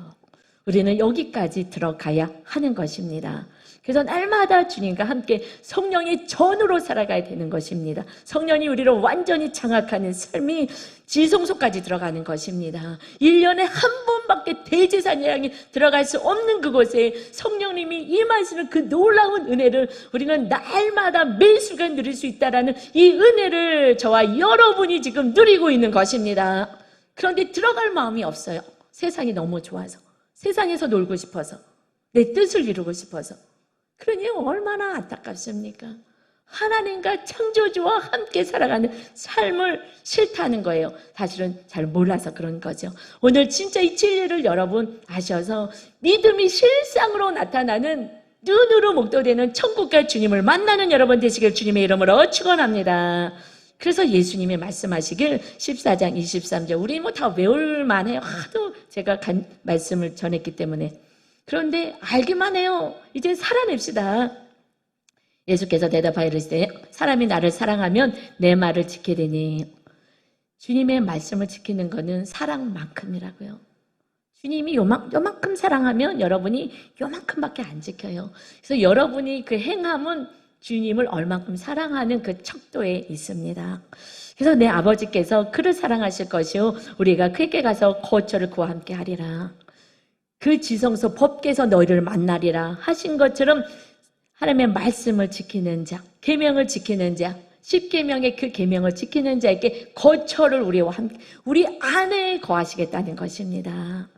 우리는 여기까지 들어가야 하는 것입니다. 그래서 날마다 주님과 함께 성령의 전으로 살아가야 되는 것입니다. 성령이 우리를 완전히 장악하는 삶이 지성소까지 들어가는 것입니다. 1년에 한 번밖에 대제사장이 들어갈 수 없는 그곳에 성령님이 임하시는 그 놀라운 은혜를 우리는 날마다 매 순간 누릴 수 있다는 이 은혜를 저와 여러분이 지금 누리고 있는 것입니다. 그런데 들어갈 마음이 없어요. 세상이 너무 좋아서, 세상에서 놀고 싶어서, 내 뜻을 이루고 싶어서. 그러니 얼마나 안타깝습니까? 하나님과 창조주와 함께 살아가는 삶을 싫다는 거예요. 사실은 잘 몰라서 그런 거죠. 오늘 진짜 이 진리를 여러분 아셔서 믿음이 실상으로 나타나는, 눈으로 목도되는 천국과 주님을 만나는 여러분 되시길 주님의 이름으로 축원합니다. 그래서 예수님이 말씀하시길 14장 23절, 우리 뭐 다 외울 만해요. 하도 제가 말씀을 전했기 때문에. 그런데 알기만 해요. 이제 살아냅시다. 예수께서 대답하여 이르시되 사람이 나를 사랑하면 내 말을 지키게 되니. 주님의 말씀을 지키는 것은 사랑만큼이라고요. 주님이 요만큼 사랑하면 여러분이 요만큼밖에 안 지켜요. 그래서 여러분이 그 행함은 주님을 얼만큼 사랑하는 그 척도에 있습니다. 그래서 내 아버지께서 그를 사랑하실 것이요 우리가 그에게 가서 거처를 그와 함께 하리라. 그 지성소 법궤에서 너희를 만나리라 하신 것처럼 하나님의 말씀을 지키는 자, 계명을 지키는 자, 10계명의 그 계명을 지키는 자에게 거처를 우리와 함께, 우리 안에 거하시겠다는 것입니다.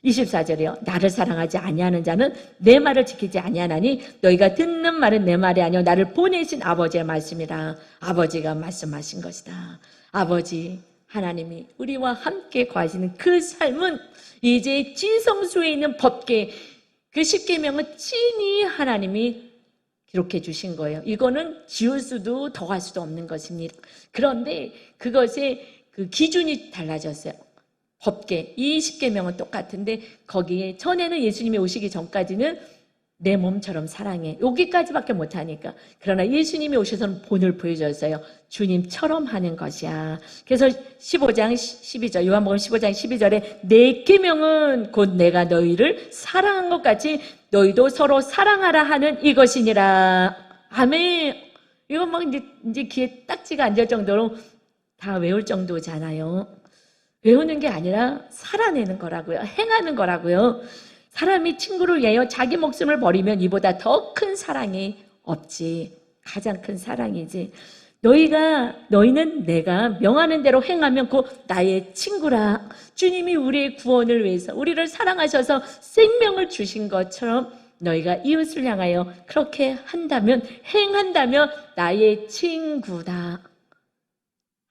24절이요. 나를 사랑하지 아니하는 자는 내 말을 지키지 아니하나니 너희가 듣는 말은 내 말이 아니요 나를 보내신 아버지의 말씀이라. 아버지가 말씀하신 것이다. 아버지 하나님이 우리와 함께 거하시는 그 삶은 이제 지성소에 있는 법궤, 그 10계명은 친히 하나님이 기록해 주신 거예요. 이거는 지울 수도 더할 수도 없는 것입니다. 그런데 그것의 그 기준이 달라졌어요. 법궤, 이 10계명은 똑같은데 거기에 전에는 예수님이 오시기 전까지는 내 몸처럼 사랑해, 여기까지밖에 못하니까. 그러나 예수님이 오셔서는 본을 보여줬어요. 주님처럼 하는 것이야. 그래서 15장 12절, 요한복음 15장 12절에 내 계명은 곧 내가 너희를 사랑한 것 같이 너희도 서로 사랑하라 하는 이것이니라. 아멘. 이거 막 이제 귀에 딱지가 앉을 정도로 다 외울 정도잖아요. 외우는 게 아니라 살아내는 거라고요. 행하는 거라고요. 사람이 친구를 위하여 자기 목숨을 버리면 이보다 더 큰 사랑이 없지. 가장 큰 사랑이지. 너희는 내가 명하는 대로 행하면 곧 나의 친구라. 주님이 우리의 구원을 위해서 우리를 사랑하셔서 생명을 주신 것처럼 너희가 이웃을 향하여 그렇게 한다면, 행한다면 나의 친구다.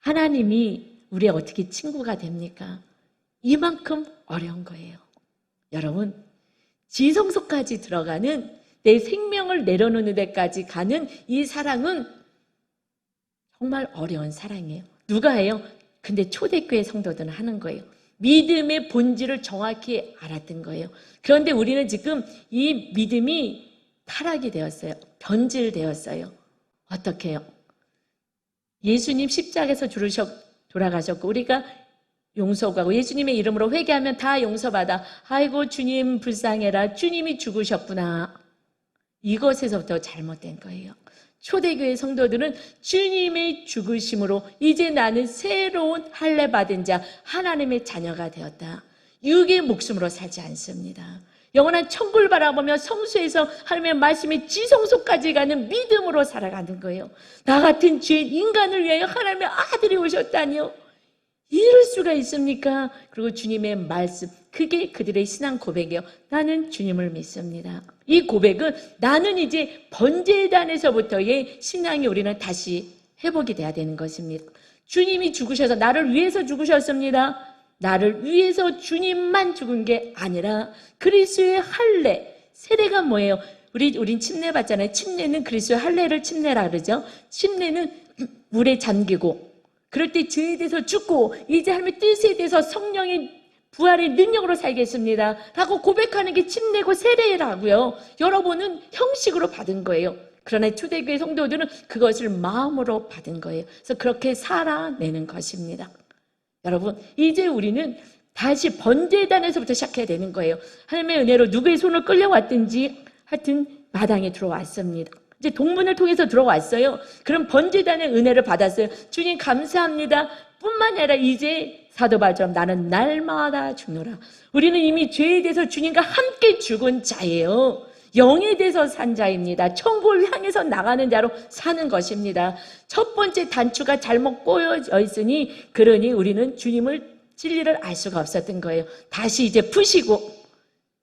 하나님이 우리 어떻게 친구가 됩니까? 이만큼 어려운 거예요. 여러분, 지성소까지 들어가는, 내 생명을 내려놓는 데까지 가는 이 사랑은 정말 어려운 사랑이에요. 누가 해요? 근데 초대교회 성도들은 하는 거예요. 믿음의 본질을 정확히 알았던 거예요. 그런데 우리는 지금 이 믿음이 타락이 되었어요. 변질되었어요. 어떻게 해요? 예수님 십자가에서 돌아가셨고 우리가 용서하고 예수님의 이름으로 회개하면 다 용서받아. 아이고 주님 불쌍해라. 주님이 죽으셨구나. 이것에서부터 잘못된 거예요. 초대교회 성도들은 주님의 죽으심으로 이제 나는 새로운 할례 받은 자, 하나님의 자녀가 되었다. 육의 목숨으로 살지 않습니다. 영원한 천국을 바라보며 성수에서 하나님의 말씀의 지성소까지 가는 믿음으로 살아가는 거예요. 나 같은 죄인 인간을 위하여 하나님의 아들이 오셨다니요. 이럴 수가 있습니까? 그리고 주님의 말씀, 그게 그들의 신앙 고백이에요. 나는 주님을 믿습니다. 이 고백은 나는 이제 번제단에서부터의 신앙이 우리는 다시 회복이 돼야 되는 것입니다. 주님이 죽으셔서 나를 위해서 죽으셨습니다. 나를 위해서 주님만 죽은 게 아니라 그리스도의 할례, 세례가 뭐예요? 우린 침례 받잖아요. 침례는 그리스도의 할례를 침례라 그러죠. 침례는 물에 잠기고 그럴 때 죄에 대해서 죽고 이제 하나님의 뜻에 대해서 성령의 부활의 능력으로 살겠습니다 라고 고백하는 게 침례고 세례라고요. 여러분은 형식으로 받은 거예요. 그러나 초대교회 성도들은 그것을 마음으로 받은 거예요. 그래서 그렇게 살아내는 것입니다. 여러분, 이제 우리는 다시 번제단에서부터 시작해야 되는 거예요. 하나님의 은혜로 누구의 손을 끌려왔든지 하여튼 마당에 들어왔습니다. 이제 동문을 통해서 들어왔어요. 그럼 번제단의 은혜를 받았어요. 주님 감사합니다. 뿐만 아니라 이제 사도 바울처럼 나는 날마다 죽노라. 우리는 이미 죄에 대해서 주님과 함께 죽은 자예요. 영에 대해서 산 자입니다. 천국을 향해서 나가는 자로 사는 것입니다. 첫 번째 단추가 잘못 꼬여져 있으니 그러니 우리는 주님을 진리를 알 수가 없었던 거예요. 다시 이제 푸시고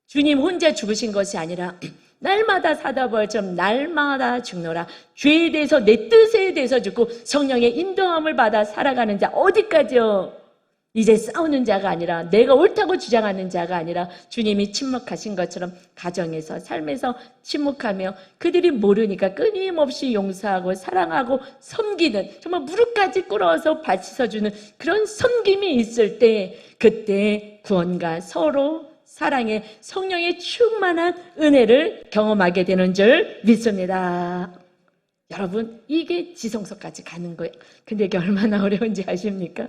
주님 혼자 죽으신 것이 아니라 날마다 사도 바울처럼 날마다 죽노라. 죄에 대해서 내 뜻에 대해서 죽고 성령의 인도함을 받아 살아가는 자. 어디까지요? 이제 싸우는 자가 아니라 내가 옳다고 주장하는 자가 아니라 주님이 침묵하신 것처럼 가정에서 삶에서 침묵하며 그들이 모르니까 끊임없이 용서하고 사랑하고 섬기는, 정말 무릎까지 꿇어서 발 씻어주는 그런 섬김이 있을 때 그때 구원과 서로 사랑의 성령의 충만한 은혜를 경험하게 되는 줄 믿습니다. 여러분, 이게 지성소까지 가는 거예요. 근데 이게 얼마나 어려운지 아십니까?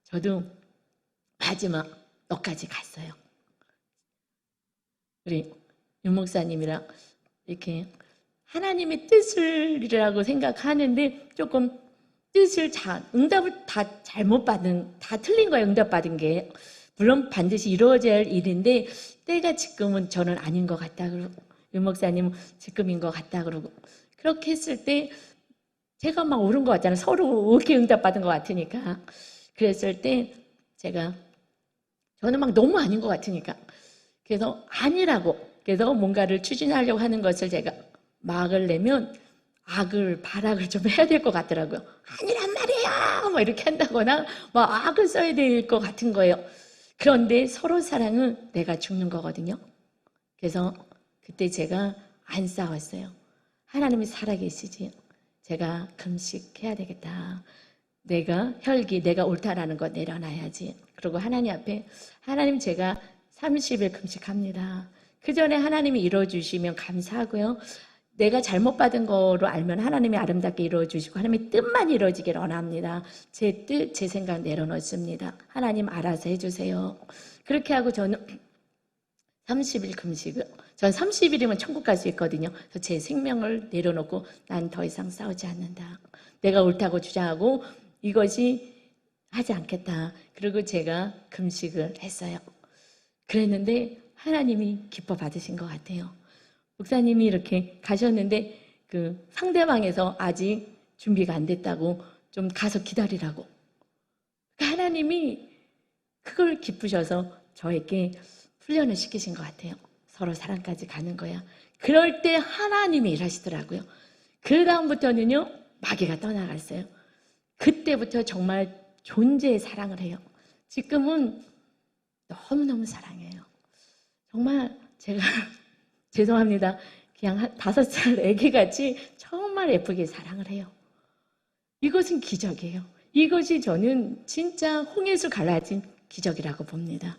저도 마지막 너까지 갔어요. 우리 윤 목사님이랑 이렇게 하나님의 뜻을이라고 생각하는데 조금 뜻을 응답을 다 잘못 받은, 다 틀린 거예요. 응답 받은 게. 물론 반드시 이루어져야 할 일인데 때가 지금은 저는 아닌 것 같다 그러고 윤 목사님은 지금인 것 같다 그러고 그렇게 했을 때 제가 막 옳은 것 같잖아요. 서로 이렇게 응답받은 것 같으니까. 그랬을 때 저는 막 너무 아닌 것 같으니까 그래서 아니라고, 그래서 뭔가를 추진하려고 하는 것을 제가 막을 내면 발악을 좀 해야 될 것 같더라고요. 아니란 말이에요! 뭐 이렇게 한다거나 막 악을 써야 될 것 같은 거예요. 그런데 서로 사랑은 내가 죽는 거거든요. 그래서 그때 제가 안 싸웠어요. 하나님이 살아계시지. 제가 금식해야 되겠다. 내가 옳다라는 거 내려놔야지. 그리고 하나님 앞에, 하나님 제가 30일 금식합니다. 그 전에 하나님이 이루어주시면 감사하고요. 내가 잘못 받은 거로 알면 하나님이 아름답게 이루어주시고 하나님의 뜻만 이루어지길 원합니다. 제 뜻, 제 생각 내려놓습니다. 하나님 알아서 해주세요. 그렇게 하고 저는 30일 금식을, 전 30일이면 천국 갈 수 있거든요. 그래서 제 생명을 내려놓고 난 더 이상 싸우지 않는다. 내가 옳다고 주장하고 이것이 하지 않겠다. 그리고 제가 금식을 했어요. 그랬는데 하나님이 기뻐 받으신 것 같아요. 목사님이 이렇게 가셨는데 그 상대방에서 아직 준비가 안 됐다고 좀 가서 기다리라고. 하나님이 그걸 기쁘셔서 저에게 훈련을 시키신 것 같아요. 서로 사랑까지 가는 거야. 그럴 때 하나님이 일하시더라고요. 그 다음부터는요, 마귀가 떠나갔어요. 그때부터 정말 존재의 사랑을 해요. 지금은 너무너무 사랑해요. 정말 제가 죄송합니다. 그냥 한 5살 애기같이 정말 예쁘게 사랑을 해요. 이것은 기적이에요. 이것이 저는 진짜 홍해수 갈라진 기적이라고 봅니다.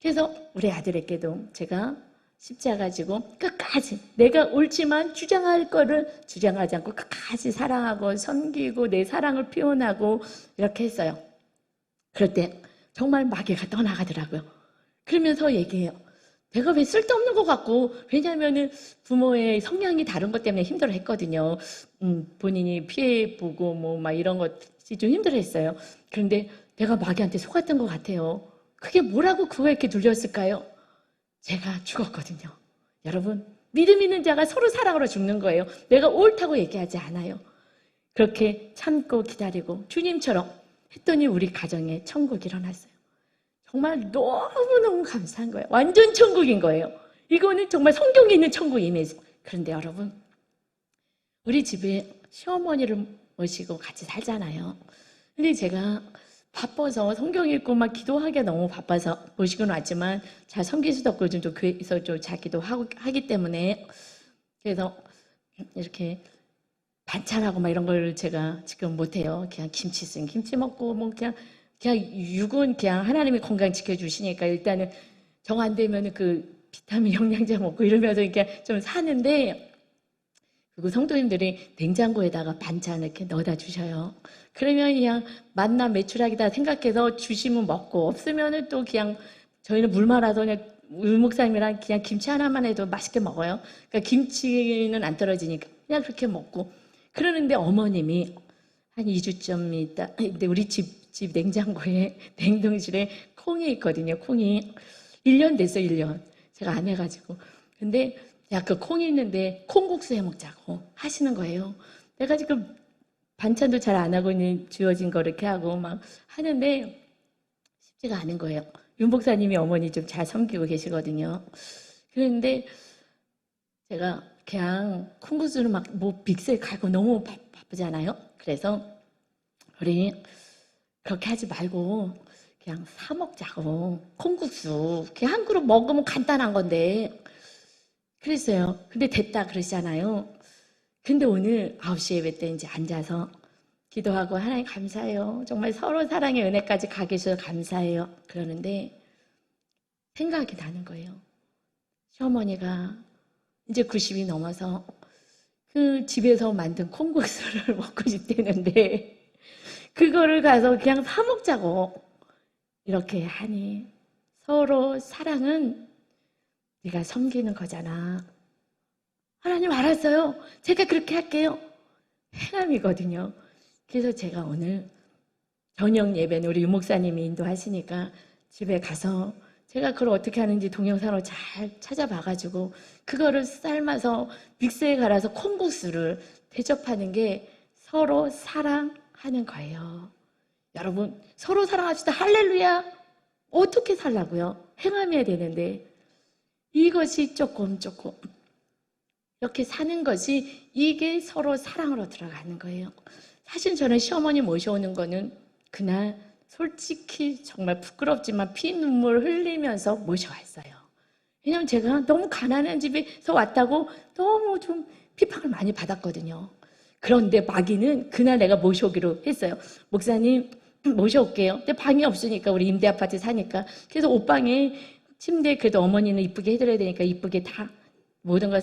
그래서 우리 아들에게도 제가 십자가 지고 끝까지 내가 옳지만 주장할 거를 주장하지 않고 끝까지 사랑하고 섬기고 내 사랑을 표현하고 이렇게 했어요. 그럴 때 정말 마귀가 떠나가더라고요. 그러면서 얘기해요. 내가 왜 쓸데없는 것 같고, 왜냐하면 부모의 성향이 다른 것 때문에 힘들어 했거든요. 본인이 피해보고 막 이런 것이 좀 힘들어 했어요. 그런데 내가 마귀한테 속았던 것 같아요. 그게 뭐라고 그거에 이렇게 눌렸을까요? 제가 죽었거든요. 여러분, 믿음 있는 자가 서로 사랑으로 죽는 거예요. 내가 옳다고 얘기하지 않아요. 그렇게 참고 기다리고 주님처럼 했더니 우리 가정에 천국이 일어났어요. 정말 너무너무 감사한 거예요. 완전 천국인 거예요. 이거는 정말 성경에 있는 천국 이미지. 그런데 여러분, 우리 집에 시어머니를 모시고 같이 살잖아요. 근데 제가 바빠서 성경 읽고 막 기도하기가 너무 바빠서 모시고는 왔지만 잘 섬길 수도 없고 요즘 또 교회에서 좀 잘 기도하기 때문에 그래서 이렇게 반찬하고 막 이런 걸 제가 지금 못해요. 그냥 김치 있으면 김치 먹고 뭐 그냥 육은 그냥 하나님이 건강 지켜주시니까 일단은 정 안 되면 그 비타민 영양제 먹고 이러면서 이렇게 좀 사는데 그리고 성도님들이 냉장고에다가 반찬을 이렇게 넣어다 주셔요. 그러면 그냥 만나 매출하기다 생각해서 주시면 먹고 없으면은 또 그냥 저희는 물 말아서 그냥 울목사님이랑 그냥 김치 하나만 해도 맛있게 먹어요. 그러니까 김치는 안 떨어지니까 그냥 그렇게 먹고 그러는데 어머님이 한 2주쯤 있다. 근데 우리 집 냉장고에 냉동실에 콩이 있거든요. 콩이 1년 됐어요. 1년 제가 안 해가지고 근데 야 그 콩이 있는데 콩국수 해 먹자고 하시는 거예요. 내가 지금 반찬도 잘 안 하고 있는 주어진 거 이렇게 하고 막 하는데 쉽지가 않은 거예요. 윤 목사님이 어머니 좀 잘 섬기고 계시거든요. 그런데 제가 그냥 콩국수를 막 뭐 빅스에 갈고 너무 바쁘잖아요. 그래서 우리 그렇게 하지 말고 그냥 사 먹자고 콩국수 그냥 한 그릇 먹으면 간단한 건데 그랬어요. 근데 됐다 그러시잖아요. 근데 오늘 9시 예배 때 이제 앉아서 기도하고 하나님 감사해요. 정말 서로 사랑의 은혜까지 가 계셔서 감사해요. 그러는데 생각이 나는 거예요. 시어머니가 이제 90이 넘어서 그 집에서 만든 콩국수를 먹고 싶다는데 그거를 가서 그냥 사 먹자고 이렇게 하니 서로 사랑은 네가 섬기는 거잖아. 하나님 알았어요. 제가 그렇게 할게요. 행함이거든요. 그래서 제가 오늘 저녁 예배는 우리 유목사님이 인도하시니까 집에 가서 제가 그걸 어떻게 하는지 동영상으로 잘 찾아봐가지고 그거를 삶아서 믹스에 갈아서 콩국수를 대접하는 게 서로 사랑하는 거예요. 여러분 서로 사랑합시다. 할렐루야. 어떻게 살라고요? 행함해야 되는데 이것이 조금 이렇게 사는 것이 이게 서로 사랑으로 들어가는 거예요. 사실 저는 시어머니 모셔오는 거는 그날 솔직히 정말 부끄럽지만 피눈물 흘리면서 모셔왔어요. 왜냐하면 제가 너무 가난한 집에서 왔다고 너무 좀 핍박을 많이 받았거든요. 그런데 마귀는 그날 내가 모셔오기로 했어요. 목사님 모셔올게요. 근데 방이 없으니까 우리 임대 아파트 사니까 그래서 옷방에 침대 그래도 어머니는 이쁘게 해드려야 되니까 이쁘게 다 모든 걸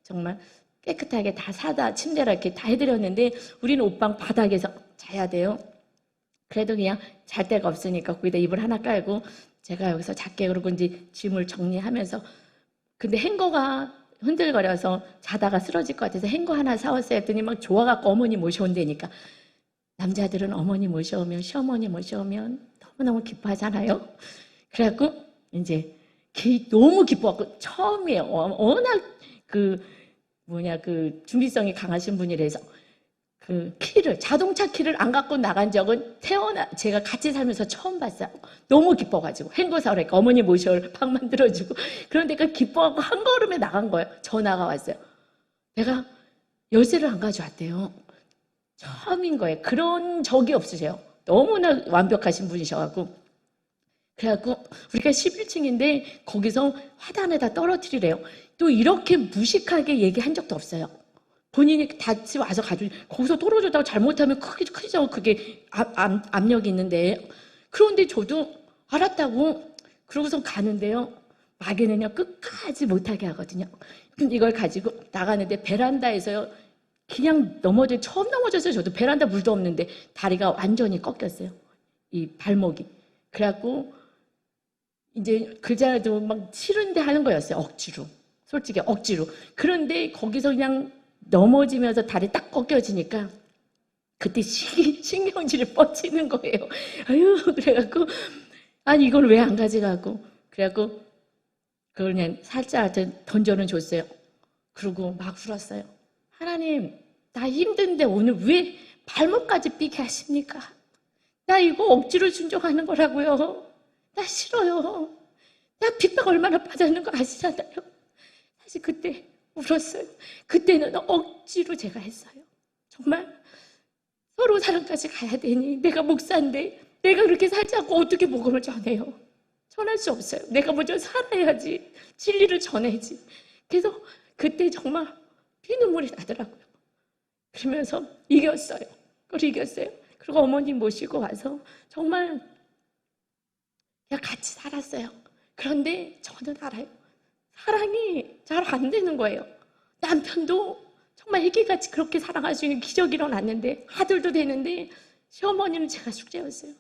정말 깨끗하게 다 사다 침대를 이렇게 다 해드렸는데 우리는 옷방 바닥에서 자야 돼요. 그래도 그냥 잘 데가 없으니까 거기다 이불 하나 깔고 제가 여기서 작게 그러고 이제 짐을 정리하면서 근데 행거가 흔들거려서 자다가 쓰러질 것 같아서 행거 하나 사왔어요 했더니 막 좋아갖고 어머니 모셔온다니까 남자들은 어머니 모셔오면 시어머니 모셔오면 너무너무 기뻐하잖아요. 그래갖고 이제 너무 기뻐갖고 처음이에요. 워낙 그 준비성이 강하신 분이라서 그 키를, 자동차 키를 안 갖고 나간 적은 제가 같이 살면서 처음 봤어요. 너무 기뻐가지고 헹궈사오니까 어머니 모셔올 밥 만들어주고, 그런데 그 기뻐하고 한 걸음에 나간 거예요. 전화가 왔어요. 내가 열쇠를 안 가져왔대요. 처음인 거예요. 그런 적이 없으세요. 너무나 완벽하신 분이셔가지고. 그래갖고 우리가 11층인데 거기서 화단에다 떨어뜨리래요. 또 이렇게 무식하게 얘기한 적도 없어요. 본인이 다시 와서 가지고 거기서 떨어졌다고 잘못하면 크죠. 그게 압력이 있는데. 그런데 저도 알았다고 그러고서 가는데요. 마귀는요 끝까지 못하게 하거든요. 이걸 가지고 나가는데 베란다에서요 그냥 처음 넘어졌어요. 저도 베란다 물도 없는데 다리가 완전히 꺾였어요. 이 발목이. 그래갖고 이제 글자도 막 싫은데 하는 거였어요. 억지로. 솔직히 억지로. 그런데 거기서 그냥 넘어지면서 다리 딱 꺾여지니까 그때 신경질이 뻗치는 거예요. 아유, 그래갖고 아니 이걸 왜 안 가져가고. 그래갖고 그걸 그냥 살짝 던져는 줬어요. 그러고 막 울었어요. 하나님, 나 힘든데 오늘 왜 발목까지 삐게 하십니까? 나 이거 억지로 순종하는 거라고요. 나 싫어요. 나 핍박 얼마나 받았는 거 아시잖아요. 사실 그때 울었어요. 그때는 억지로 제가 했어요. 정말 서로 사랑까지 가야 되니 내가 목사인데 내가 그렇게 살지 않고 어떻게 복음을 전해요? 전할 수 없어요. 내가 먼저 살아야지. 진리를 전해야지. 그래서 그때 정말 피눈물이 나더라고요. 그러면서 이겼어요. 그걸 이겼어요. 그리고 어머님 모시고 와서 정말 그냥 같이 살았어요. 그런데 저는 알아요. 사랑이 잘 안 되는 거예요. 남편도 정말 애기같이 그렇게 사랑할 수 있는 기적이 일어났는데 아들도 되는데 시어머니는 제가 숙제였어요.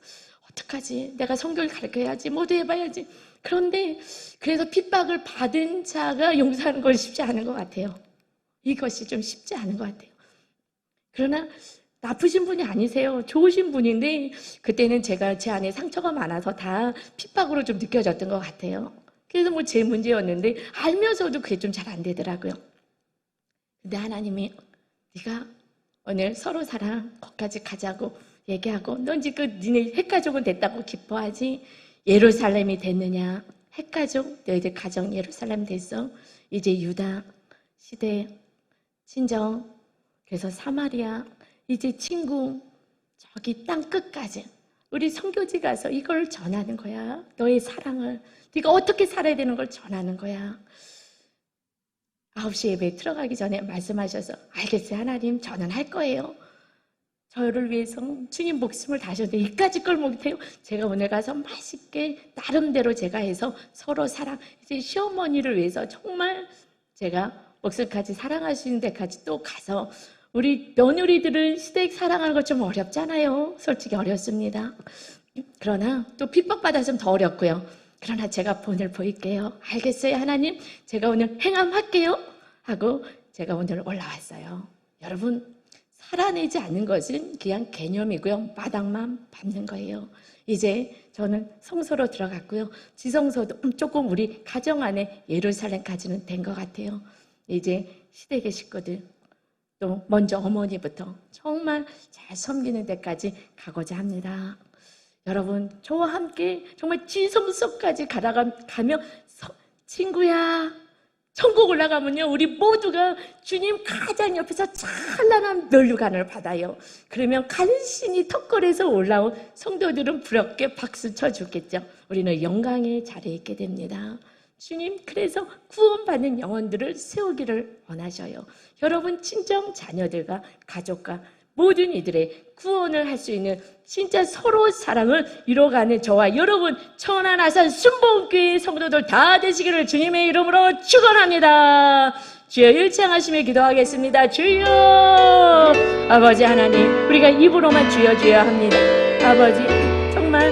어떡하지? 내가 성경을 가르쳐야지. 뭐도 해봐야지. 그런데 그래서 핍박을 받은 자가 용서하는 건 쉽지 않은 것 같아요. 이것이 좀 쉽지 않은 것 같아요. 그러나 나쁘신 분이 아니세요. 좋으신 분인데 그때는 제가 제 안에 상처가 많아서 다 핍박으로 좀 느껴졌던 것 같아요. 그래서 뭐 제 문제였는데 알면서도 그게 좀 잘 안 되더라고요. 근데 하나님이 네가 오늘 서로 사랑 거기까지 가자고 얘기하고 넌 지금 니네 핵가족은 됐다고 기뻐하지 예루살렘이 됐느냐. 핵가족 너희들 가정 예루살렘 됐어. 이제 유다 시대 친정 그래서 사마리아 이제 친구 저기 땅 끝까지 우리 선교지 가서 이걸 전하는 거야. 너의 사랑을 네가 어떻게 살아야 되는 걸 전하는 거야. 9시 예배 들어가기 전에 말씀하셔서 알겠어요 하나님 저는 할 거예요. 저를 위해서 주님 목숨을 다하셨는데 이까짓 걸 못해요. 제가 오늘 가서 맛있게 나름대로 제가 해서 서로 사랑 이제 시어머니를 위해서 정말 제가 목숨까지 사랑할 수 있는 데까지 또 가서 우리 며느리들은 시댁 사랑하는 거 좀 어렵잖아요. 솔직히 어렵습니다. 그러나 또 핍박받았으면 더 어렵고요. 그러나 제가 본을 보일게요. 알겠어요 하나님 제가 오늘 행함할게요 하고 제가 오늘 올라왔어요. 여러분 살아내지 않는 것은 그냥 개념이고요. 마당만 밟는 거예요. 이제 저는 성소로 들어갔고요. 지성소도 조금 우리 가정 안에 예루살렘까지는 된 것 같아요. 이제 시댁의 식구들 또 먼저 어머니부터 정말 잘 섬기는 데까지 가고자 합니다. 여러분 저와 함께 정말 지성소까지 가면 친구야 천국 올라가면요 우리 모두가 주님 가장 옆에서 찬란한 면류관을 받아요. 그러면 간신히 턱걸에서 올라온 성도들은 부럽게 박수 쳐주겠죠. 우리는 영광의 자리에 있게 됩니다. 주님 그래서 구원받는 영혼들을 세우기를 원하셔요. 여러분 친정 자녀들과 가족과 모든 이들의 구원을 할 수 있는 진짜 서로 사랑을 이뤄가는 저와 여러분 천안아산 순복음교회 성도들 다 되시기를 주님의 이름으로 축원합니다. 주여 일창하시며 기도하겠습니다. 주여 아버지 하나님 우리가 입으로만 주여 주여 합니다. 아버지 정말